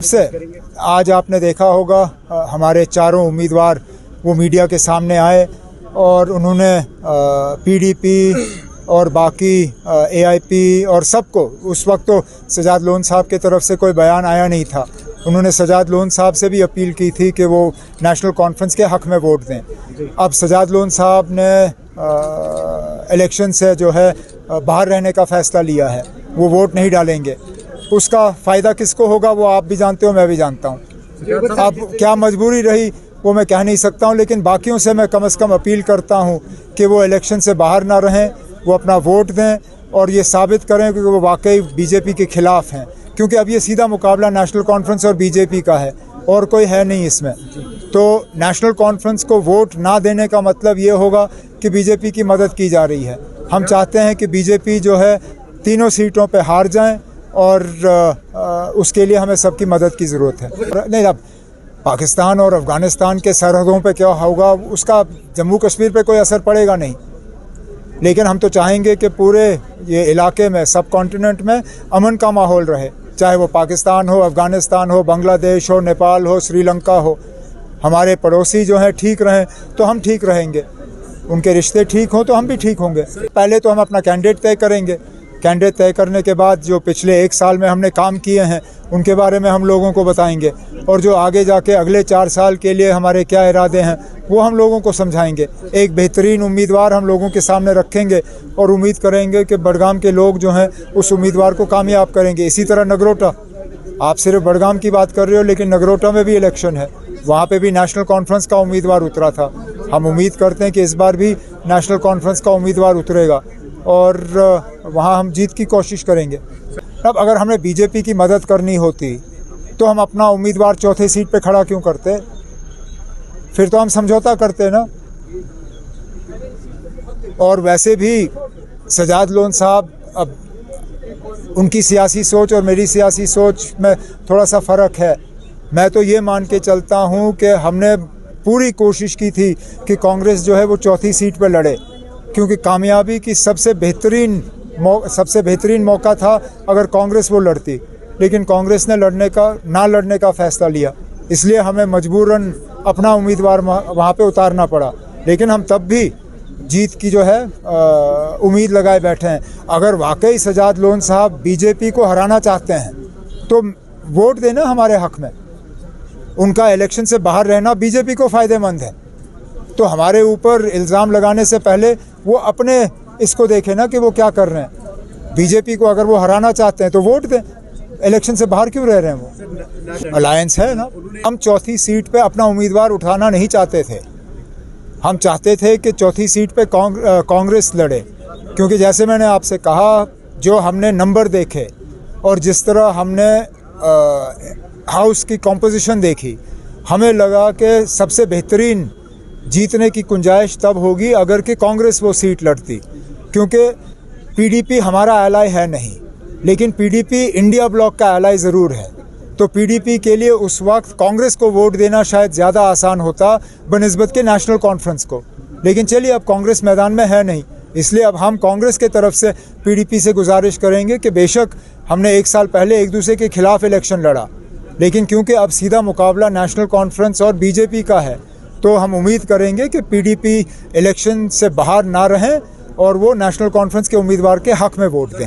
से आज आपने देखा होगा हमारे चारों उम्मीदवार वो मीडिया के सामने आए और उन्होंने पीडीपी और बाकी एआईपी और सबको, उस वक्त तो सजाद लोन साहब के तरफ से कोई बयान आया नहीं था, उन्होंने सजाद लोन साहब से भी अपील की थी कि वो नेशनल कॉन्फ्रेंस के हक़ में वोट दें। अब सजाद लोन साहब ने इलेक्शन से जो है बाहर रहने का फ़ैसला लिया है, वो वोट नहीं डालेंगे। उसका फ़ायदा किसको होगा वो आप भी जानते हो, मैं भी जानता हूँ। अब क्या मजबूरी रही वो मैं कह नहीं सकता हूँ, लेकिन बाकियों से मैं कम से कम अपील करता हूँ कि वो इलेक्शन से बाहर ना रहें, वो अपना वोट दें और ये साबित करें कि वो वाकई बीजेपी के ख़िलाफ़ हैं, क्योंकि अब ये सीधा मुकाबला नेशनल कॉन्फ्रेंस और बीजेपी का है और कोई है नहीं इसमें। तो नेशनल कॉन्फ्रेंस को वोट ना देने का मतलब ये होगा कि बीजेपी की मदद की जा रही है। हम चाहते हैं कि बीजेपी जो है तीनों सीटों पे हार जाएं और उसके लिए हमें सबकी मदद की ज़रूरत है। नहीं, अब पाकिस्तान और अफ़गानिस्तान के सरहदों पे क्या होगा उसका जम्मू कश्मीर पे कोई असर पड़ेगा नहीं, लेकिन हम तो चाहेंगे कि पूरे ये इलाके में, सब कॉन्टिनेंट में अमन का माहौल रहे, चाहे वो पाकिस्तान हो, अफ़गानिस्तान हो, बांग्लादेश हो, नेपाल हो, श्रीलंका हो। हमारे पड़ोसी जो हैं ठीक रहें तो हम ठीक रहेंगे, उनके रिश्ते ठीक हों तो हम भी ठीक होंगे। पहले तो हम अपना कैंडिडेट तय करेंगे, कैंडिडेट तय करने के बाद जो पिछले 1 साल में हमने काम किए हैं उनके बारे में हम लोगों को बताएंगे और जो आगे जाके अगले 4 साल के लिए हमारे क्या इरादे हैं वो हम लोगों को समझाएंगे। एक बेहतरीन उम्मीदवार हम लोगों के सामने रखेंगे और उम्मीद करेंगे कि बडगाम के लोग जो हैं उस उम्मीदवार को कामयाब करेंगे। इसी तरह नगरोटा, आप सिर्फ बडगाम की बात कर रहे हो, लेकिन नगरोटा में भी इलेक्शन है, वहाँ पे भी नेशनल कॉन्फ्रेंस का उम्मीदवार उतरा था। हम उम्मीद करते हैं कि इस बार भी नेशनल कॉन्फ्रेंस का उम्मीदवार उतरेगा और वहाँ हम जीत की कोशिश करेंगे। अब अगर हमें बीजेपी की मदद करनी होती तो हम अपना उम्मीदवार चौथे सीट पे खड़ा क्यों करते? फिर तो हम समझौता करते ना। और वैसे भी सजाद लोन साहब, अब उनकी सियासी सोच और मेरी सियासी सोच में थोड़ा सा फ़र्क है। मैं तो ये मान के चलता हूँ कि हमने पूरी कोशिश की थी कि कांग्रेस जो है वो चौथी सीट पे लड़े, क्योंकि कामयाबी की सबसे बेहतरीन मौका था अगर कांग्रेस वो लड़ती, लेकिन कांग्रेस ने ना लड़ने का फ़ैसला लिया, इसलिए हमें मजबूरन अपना उम्मीदवार वहाँ पे उतारना पड़ा। लेकिन हम तब भी जीत की जो है उम्मीद लगाए बैठे हैं। अगर वाकई सजाद लोन साहब बीजेपी को हराना चाहते हैं तो वोट देना हमारे हक़ में। उनका इलेक्शन से बाहर रहना बीजेपी को फ़ायदेमंद है, तो हमारे ऊपर इल्ज़ाम लगाने से पहले वो अपने इसको देखें ना कि वो क्या कर रहे हैं। बीजेपी को अगर वो हराना चाहते हैं तो वोट दें, इलेक्शन से बाहर क्यों रह रहे हैं? वो अलायंस है ना। हम चौथी सीट पे अपना उम्मीदवार उठाना नहीं चाहते थे, हम चाहते थे कि चौथी सीट पे कांग्रेस लड़े, क्योंकि जैसे मैंने आपसे कहा, जो हमने नंबर देखे और जिस तरह हमने हाउस की कॉम्पोजिशन देखी, हमें लगा कि सबसे बेहतरीन जीतने की गुंजाइश तब होगी अगर कि कांग्रेस वो सीट लड़ती, क्योंकि पीडीपी हमारा एलाय है नहीं, लेकिन पीडीपी इंडिया ब्लॉक का एलाय ज़रूर है। तो पीडीपी के लिए उस वक्त कांग्रेस को वोट देना शायद ज़्यादा आसान होता बनिस्बत के नेशनल कॉन्फ्रेंस को, लेकिन चलिए अब कांग्रेस मैदान में है नहीं, इसलिए अब हम कांग्रेस के तरफ से पीडीपी से गुजारिश करेंगे कि बेशक हमने 1 साल पहले एक दूसरे के खिलाफ इलेक्शन लड़ा, लेकिन क्योंकि अब सीधा मुकाबला नेशनल कॉन्फ्रेंस और बीजेपी का है, तो हम उम्मीद करेंगे कि पीडीपी इलेक्शन से बाहर ना रहें और वो नेशनल कॉन्फ्रेंस के उम्मीदवार के हक़ में वोट दें।